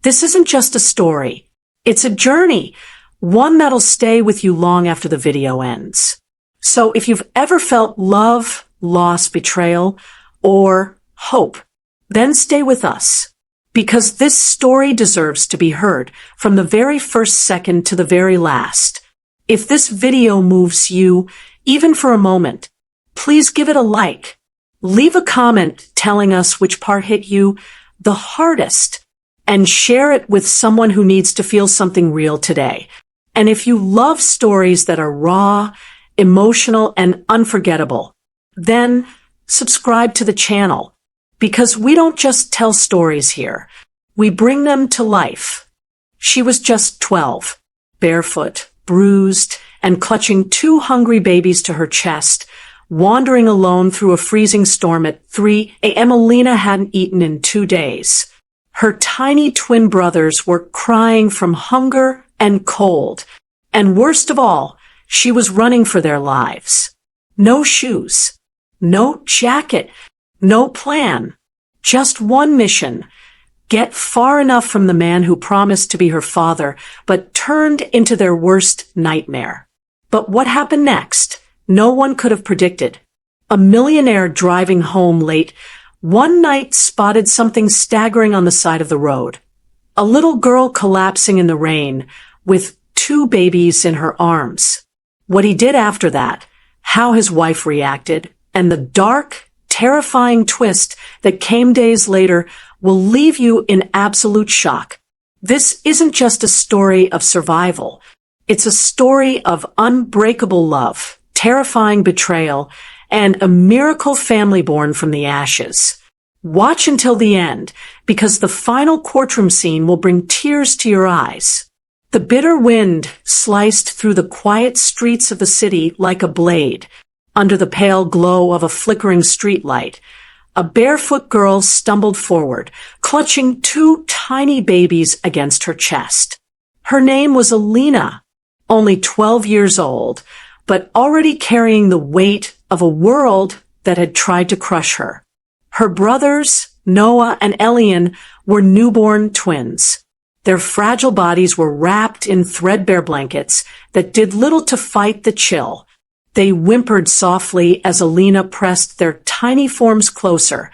This isn't just a story. It's a journey, one that'll stay with you long after the video ends. So if you've ever felt love, loss, betrayal, or hope, then stay with us. Because this story deserves to be heard from the very first second to the very last. If this video moves you, even for a moment, please give it a like. Leave a comment telling us which part hit you the hardest, and share it with someone who needs to feel something real today. And if you love stories that are raw, emotional, and unforgettable, then subscribe to the channel. Because we don't just tell stories here, we bring them to life. She was just 12, barefoot, bruised, and clutching two hungry babies to her chest, wandering alone through a freezing storm at 3 a.m. Alina hadn't eaten in 2 days. Her tiny twin brothers were crying from hunger and cold. And worst of all, she was running for their lives. No shoes, no jacket, no plan. Just one mission. Get far enough from the man who promised to be her father, but turned into their worst nightmare. But what happened next? No one could have predicted. A millionaire driving home late one night spotted something staggering on the side of the road. A little girl collapsing in the rain with 2 babies in her arms. What he did after that, how his wife reacted, and the dark, terrifying twist that came days later will leave you in absolute shock. This isn't just a story of survival. It's a story of unbreakable love, terrifying betrayal, and a miracle family born from the ashes. Watch until the end, because the final courtroom scene will bring tears to your eyes. The bitter wind sliced through the quiet streets of the city like a blade. Under the pale glow of a flickering streetlight, a barefoot girl stumbled forward, clutching 2 tiny babies against her chest. Her name was Alina, only 12 years old, but already carrying the weight of a world that had tried to crush her. Her brothers, Noah and Elian, were newborn twins. Their fragile bodies were wrapped in threadbare blankets that did little to fight the chill. They whimpered softly as Alina pressed their tiny forms closer,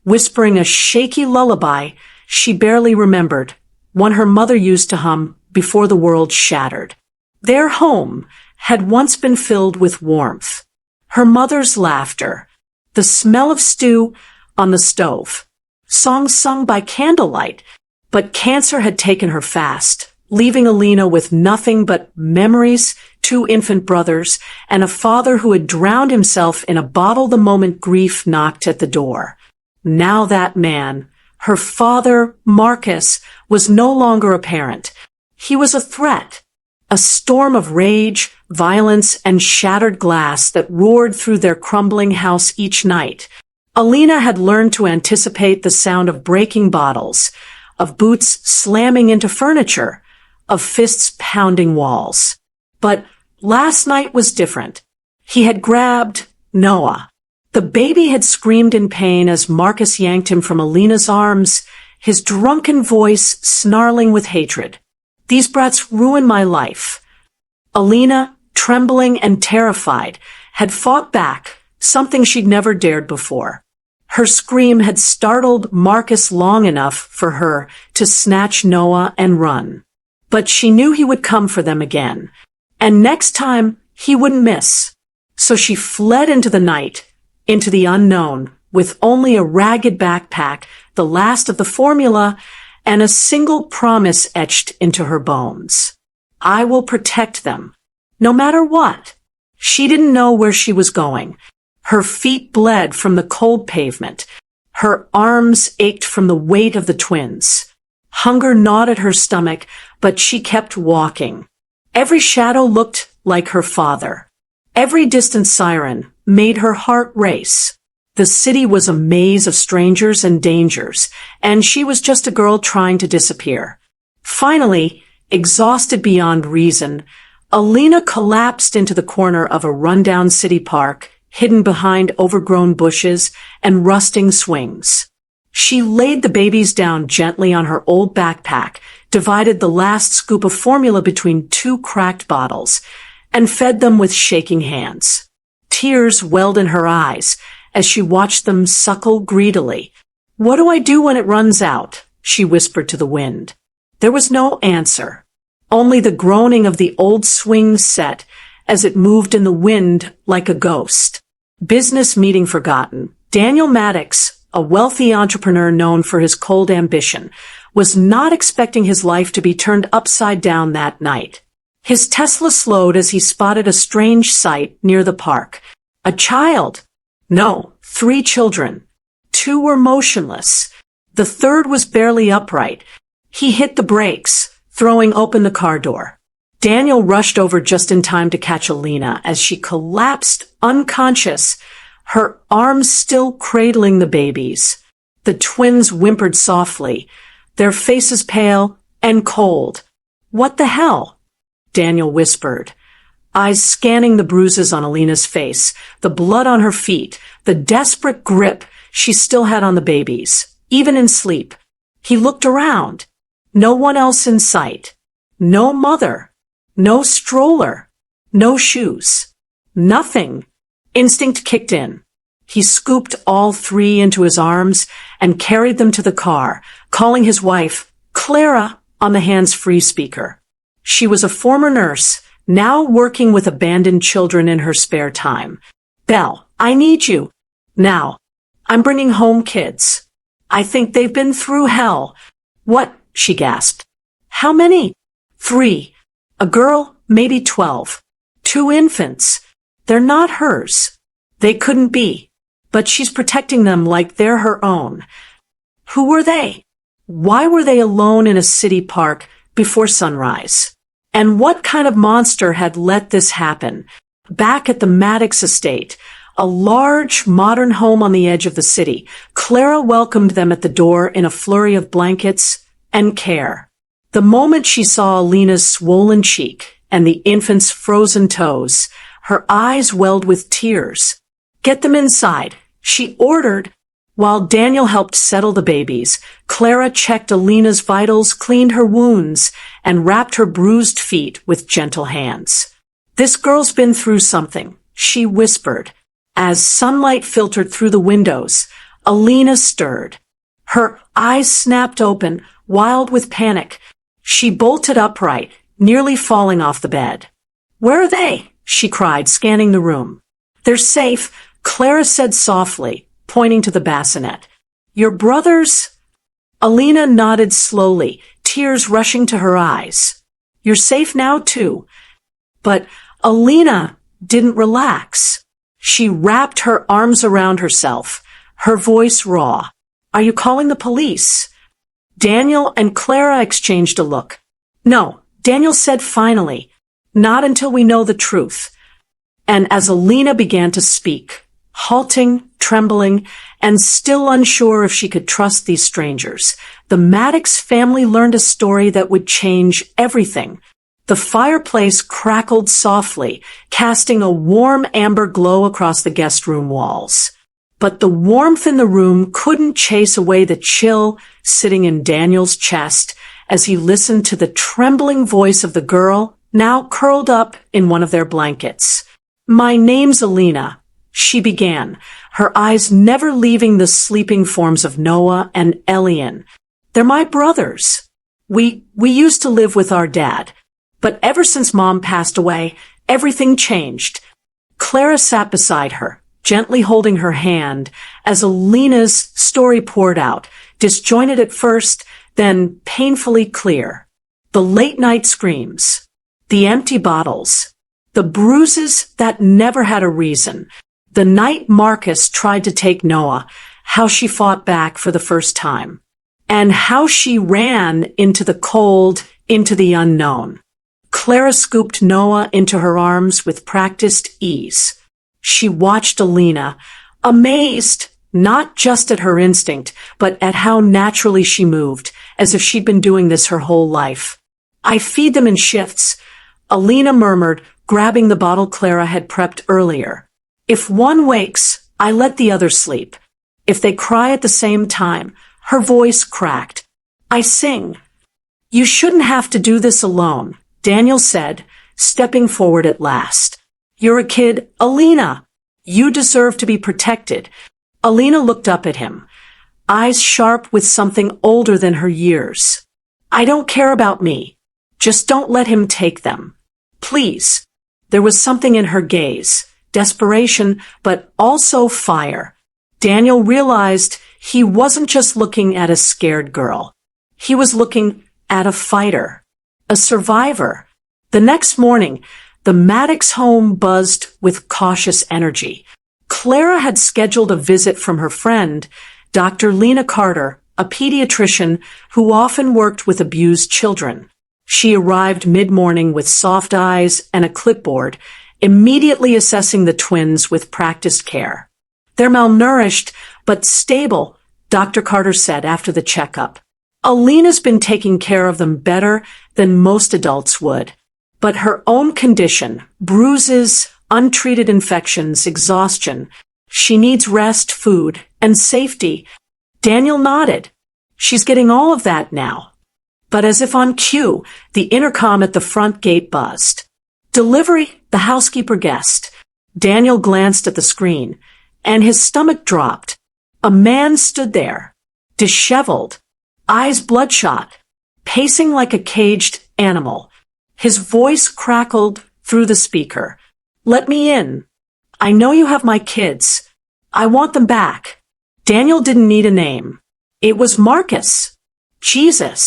whispering a shaky lullaby she barely remembered, one her mother used to hum before the world shattered. Their home had once been filled with warmth. Her mother's laughter, the smell of stew on the stove, songs sung by candlelight, but cancer had taken her fast, leaving Alina with nothing but memories, 2 infant brothers, and a father who had drowned himself in a bottle the moment grief knocked at the door. Now that man, her father, Marcus, was no longer a parent. He was a threat, a storm of rage, violence, and shattered glass that roared through their crumbling house each night. Alina had learned to anticipate the sound of breaking bottles, of boots slamming into furniture, of fists pounding walls. But last night was different. He had grabbed Noah. The baby had screamed in pain as Marcus yanked him from Alina's arms, his drunken voice snarling with hatred. "These brats ruin my life." Alina, trembling and terrified, had fought back, something she'd never dared before. Her scream had startled Marcus long enough for her to snatch Noah and run. But she knew he would come for them again, and next time he wouldn't miss. So she fled into the night, into the unknown, with only a ragged backpack, the last of the formula, and a single promise etched into her bones. I will protect them, no matter what. She didn't know where she was going. Her feet bled from the cold pavement. Her arms ached from the weight of the twins. Hunger gnawed at her stomach, but she kept walking. Every shadow looked like her father. Every distant siren made her heart race. The city was a maze of strangers and dangers, and she was just a girl trying to disappear. Finally, exhausted beyond reason, Alina collapsed into the corner of a rundown city park, hidden behind overgrown bushes and rusting swings. She laid the babies down gently on her old backpack, divided the last scoop of formula between two cracked bottles, and fed them with shaking hands. Tears welled in her eyes as she watched them suckle greedily. "What do I do when it runs out?" she whispered to the wind. There was no answer, only the groaning of the old swing set as it moved in the wind like a ghost. Business meeting forgotten. Daniel Maddox, a wealthy entrepreneur known for his cold ambition, was not expecting his life to be turned upside down that night. His Tesla slowed as he spotted a strange sight near the park. A child. No, 3 children. 2 were motionless. The third was barely upright. He hit the brakes, throwing open the car door. Daniel rushed over just in time to catch Alina as she collapsed unconscious, her arms still cradling the babies. The twins whimpered softly, their faces pale and cold. "What the hell?" Daniel whispered, eyes scanning the bruises on Alina's face, the blood on her feet, the desperate grip she still had on the babies, even in sleep. He looked around. No one else in sight. No mother. No stroller. No shoes. Nothing. Instinct kicked in. He scooped all 3 into his arms and carried them to the car, calling his wife, Clara, on the hands-free speaker. She was a former nurse, now working with abandoned children in her spare time. "Belle, I need you. Now. I'm bringing home kids. I think they've been through hell." "What?" she gasped. "How many?" 3. A girl, maybe 12. 2 infants. They're not hers. They couldn't be. But she's protecting them like they're her own. Who were they? Why were they alone in a city park before sunrise? And what kind of monster had let this happen? Back at the Maddox estate, a large, modern home on the edge of the city, Clara welcomed them at the door in a flurry of blankets and care. The moment she saw Alina's swollen cheek and the infant's frozen toes, her eyes welled with tears. "Get them inside," she ordered. While Daniel helped settle the babies, Clara checked Alina's vitals, cleaned her wounds, and wrapped her bruised feet with gentle hands. "This girl's been through something," she whispered. As sunlight filtered through the windows, Alina stirred. Her eyes snapped open, wild with panic. She bolted upright, nearly falling off the bed. "Where are they?" she cried, scanning the room. "They're safe," Clara said softly, pointing to the bassinet. "Your brothers?" Alina nodded slowly, tears rushing to her eyes. "You're safe now, too." But Alina didn't relax. She wrapped her arms around herself, her voice raw. "Are you calling the police?" Daniel and Clara exchanged a look. "No," Daniel said finally. "Not until we know the truth." And as Alina began to speak, halting, trembling, and still unsure if she could trust these strangers, the Maddox family learned a story that would change everything. The fireplace crackled softly, casting a warm amber glow across the guest room walls. But the warmth in the room couldn't chase away the chill sitting in Daniel's chest as he listened to the trembling voice of the girl, now curled up in one of their blankets. "My name's Alina," she began, her eyes never leaving the sleeping forms of Noah and Elian. "They're my brothers. We used to live with our dad. But ever since Mom passed away, everything changed." Clara sat beside her, gently holding her hand as Alina's story poured out, disjointed at first, then painfully clear. The late-night screams, the empty bottles, the bruises that never had a reason, the night Marcus tried to take Noah, how she fought back for the first time, and how she ran into the cold, into the unknown. Clara scooped Noah into her arms with practiced ease. She watched Alina, amazed, not just at her instinct, but at how naturally she moved, as if she'd been doing this her whole life. "I feed them in shifts," Alina murmured, grabbing the bottle Clara had prepped earlier. "If one wakes, I let the other sleep. If they cry at the same time, Her voice cracked. "I sing." "You shouldn't have to do this alone," Daniel said, stepping forward at last. "You're a kid, Alina. You deserve to be protected." Alina looked up at him, eyes sharp with something older than her years. "I don't care about me. Just don't let him take them. Please." There was something in her gaze, desperation, but also fire. Daniel realized he wasn't just looking at a scared girl. He was looking at a fighter, a survivor. The next morning, the Maddox home buzzed with cautious energy. Clara had scheduled a visit from her friend, Dr. Lena Carter, a pediatrician who often worked with abused children. She arrived mid-morning with soft eyes and a clipboard, immediately assessing the twins with practiced care. "They're malnourished, but stable," Dr. Carter said after the checkup. "Alina's been taking care of them better than most adults would. But her own condition, bruises, untreated infections, exhaustion, she needs rest, food, and safety." Daniel nodded. "She's getting all of that now." But as if on cue, the intercom at the front gate buzzed. "Delivery," the housekeeper guessed. Daniel glanced at the screen, and his stomach dropped. A man stood there, disheveled, eyes bloodshot, pacing like a caged animal. His voice crackled through the speaker. "Let me in. I know you have my kids. I want them back." Daniel didn't need a name. It was Marcus. "Jesus,"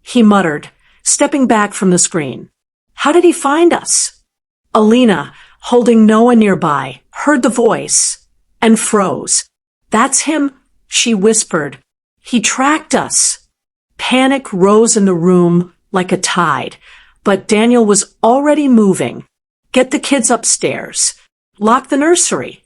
he muttered, stepping back from the screen. "How did he find us?" Alina, holding Noah nearby, heard the voice and froze. "That's him," she whispered. "He tracked us." Panic rose in the room like a tide, but Daniel was already moving. "Get the kids upstairs. Lock the nursery."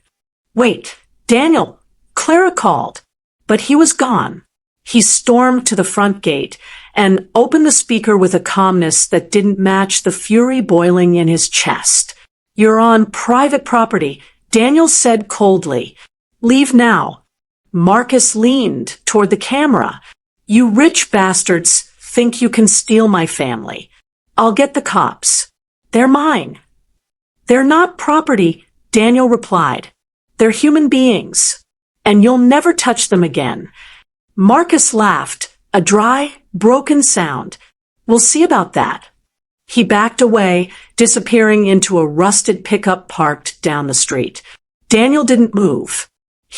"Wait, Daniel," Clara called, but he was gone. He stormed to the front gate and opened the speaker with a calmness that didn't match the fury boiling in his chest. "You're on private property," Daniel said coldly. "Leave now." Marcus leaned toward the camera. "You rich bastards think you can steal my family. I'll get the cops. They're mine." "They're not property," Daniel replied. "They're human beings, and you'll never touch them again." Marcus laughed, a dry, broken sound. "We'll see about that." He backed away, disappearing into a rusted pickup parked down the street. Daniel didn't move.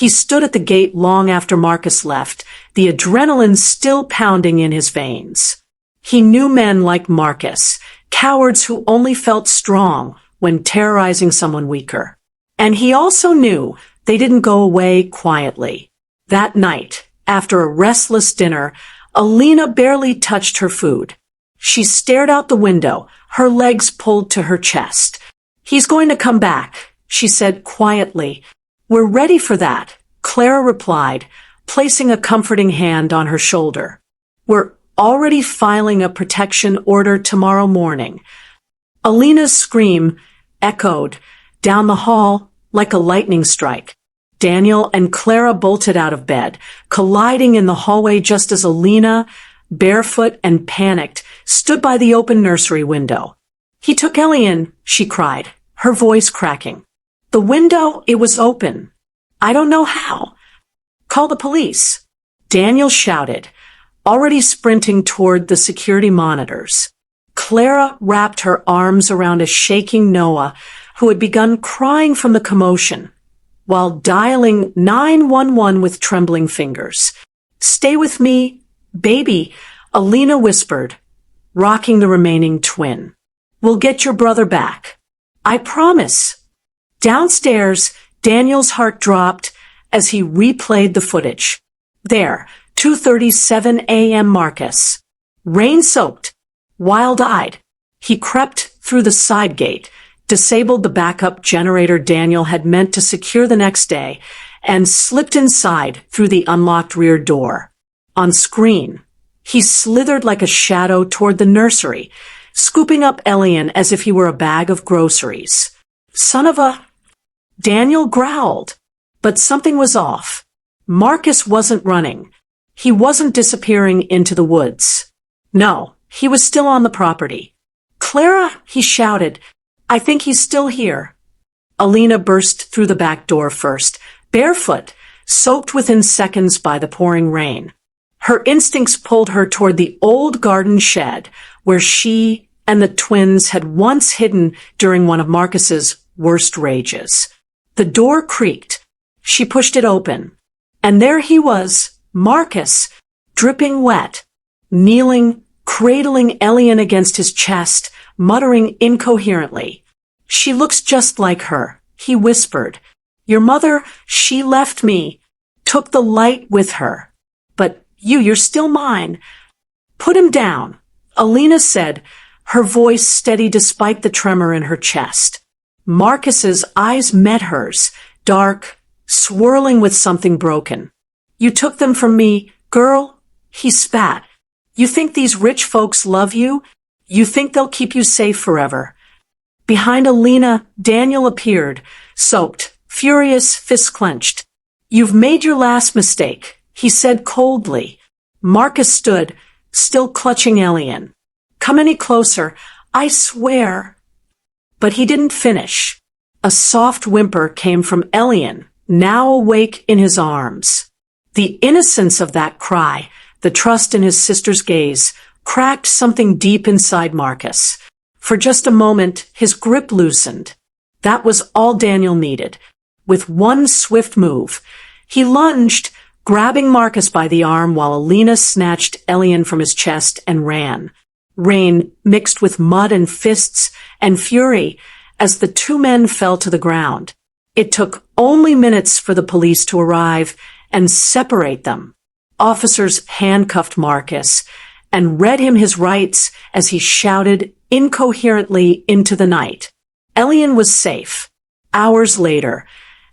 He stood at the gate long after Marcus left, the adrenaline still pounding in his veins. He knew men like Marcus, cowards who only felt strong when terrorizing someone weaker. And he also knew they didn't go away quietly. That night, after a restless dinner, Alina barely touched her food. She stared out the window, her legs pulled to her chest. "He's going to come back," she said quietly. "We're ready for that," Clara replied, placing a comforting hand on her shoulder. "We're already filing a protection order tomorrow morning." Alina's scream echoed down the hall like a lightning strike. Daniel and Clara bolted out of bed, colliding in the hallway just as Alina, barefoot and panicked, stood by the open nursery window. "He took Ellie in," she cried, her voice cracking. "The window, it was open. I don't know how." "Call the police," Daniel shouted, already sprinting toward the security monitors. Clara wrapped her arms around a shaking Noah, who had begun crying from the commotion, while dialing 911 with trembling fingers. "Stay with me, baby," Alina whispered, rocking the remaining twin. "We'll get your brother back. I promise." Downstairs, Daniel's heart dropped as he replayed the footage. There, 2:37 a.m. Marcus. Rain-soaked, wild-eyed. He crept through the side gate, disabled the backup generator Daniel had meant to secure the next day, and slipped inside through the unlocked rear door. On screen, he slithered like a shadow toward the nursery, scooping up Elian as if he were a bag of groceries. "Son of a—" Daniel growled, but something was off. Marcus wasn't running. He wasn't disappearing into the woods. No, he was still on the property. "Clara," he shouted, "I think he's still here." Alina burst through the back door first, barefoot, soaked within seconds by the pouring rain. Her instincts pulled her toward the old garden shed where she and the twins had once hidden during one of Marcus's worst rages. The door creaked. She pushed it open. And there he was, Marcus, dripping wet, kneeling, cradling Elian against his chest, muttering incoherently. "She looks just like her," he whispered. "Your mother, she left me, took the light with her. But you're still mine." "Put him down," Alina said, her voice steady despite the tremor in her chest. Marcus's eyes met hers, dark, swirling with something broken. "You took them from me, girl," he spat. "You think these rich folks love you? You think they'll keep you safe forever?" Behind Alina, Daniel appeared, soaked, furious, fists clenched. "You've made your last mistake," he said coldly. Marcus stood, still clutching Elian. "Come any closer, I swear." But he didn't finish. A soft whimper came from Elian, now awake in his arms. The innocence of that cry, the trust in his sister's gaze, cracked something deep inside Marcus. For just a moment, his grip loosened. That was all Daniel needed. With one swift move, he lunged, grabbing Marcus by the arm while Alina snatched Elian from his chest and ran. Rain mixed with mud and fists and fury as the two men fell to the ground. It took only minutes for the police to arrive and separate them. Officers handcuffed Marcus and read him his rights as he shouted incoherently into the night. Elian was safe. Hours later,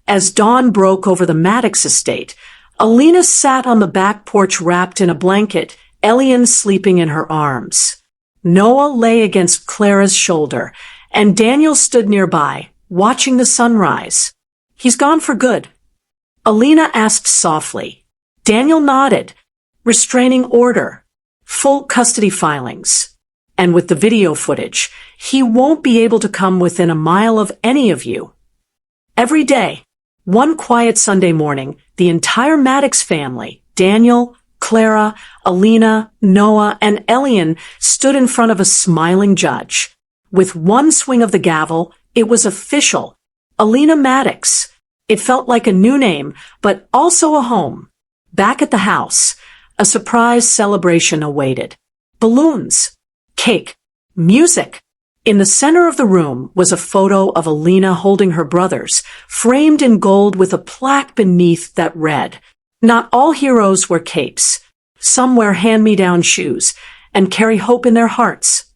as dawn broke over the Maddox estate, Alina sat on the back porch wrapped in a blanket, Elian sleeping in her arms. Noah lay against Clara's shoulder, and Daniel stood nearby, watching the sunrise. "He's gone for good," Alina asked softly. Daniel nodded. "Restraining order. Full custody filings. And with the video footage, he won't be able to come within a mile of any of you." Every day, one quiet Sunday morning, the entire Maddox family, Daniel, Clara, Alina, Noah, and Elian, stood in front of a smiling judge. With one swing of the gavel, it was official. Alina Maddox. It felt like a new name, but also a home. Back at the house, a surprise celebration awaited. Balloons, cake, music. In the center of the room was a photo of Alina holding her brothers, framed in gold with a plaque beneath that read, "Not all heroes wear capes. Some wear hand-me-down shoes and carry hope in their hearts."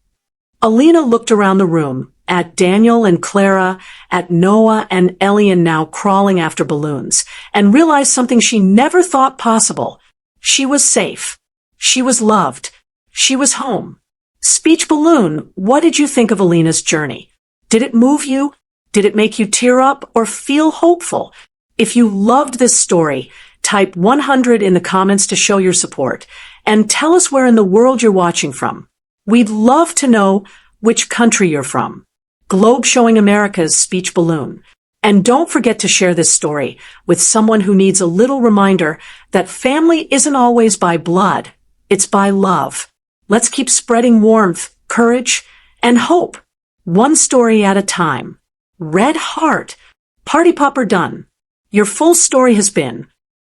Alina looked around the room, at Daniel and Clara, at Noah and Elian now crawling after balloons, and realized something she never thought possible. She was safe. She was loved. She was home. Speech balloon, what did you think of Alina's journey? Did it move you? Did it make you tear up or feel hopeful? If you loved this story, type 100 in the comments to show your support, and tell us where in the world you're watching from. We'd love to know which country you're from. Globe showing America's speech balloon. And don't forget to share this story with someone who needs a little reminder that family isn't always by blood, it's by love. Let's keep spreading warmth, courage, and hope. One story at a time. Red Heart. Party Popper done. Your full story has been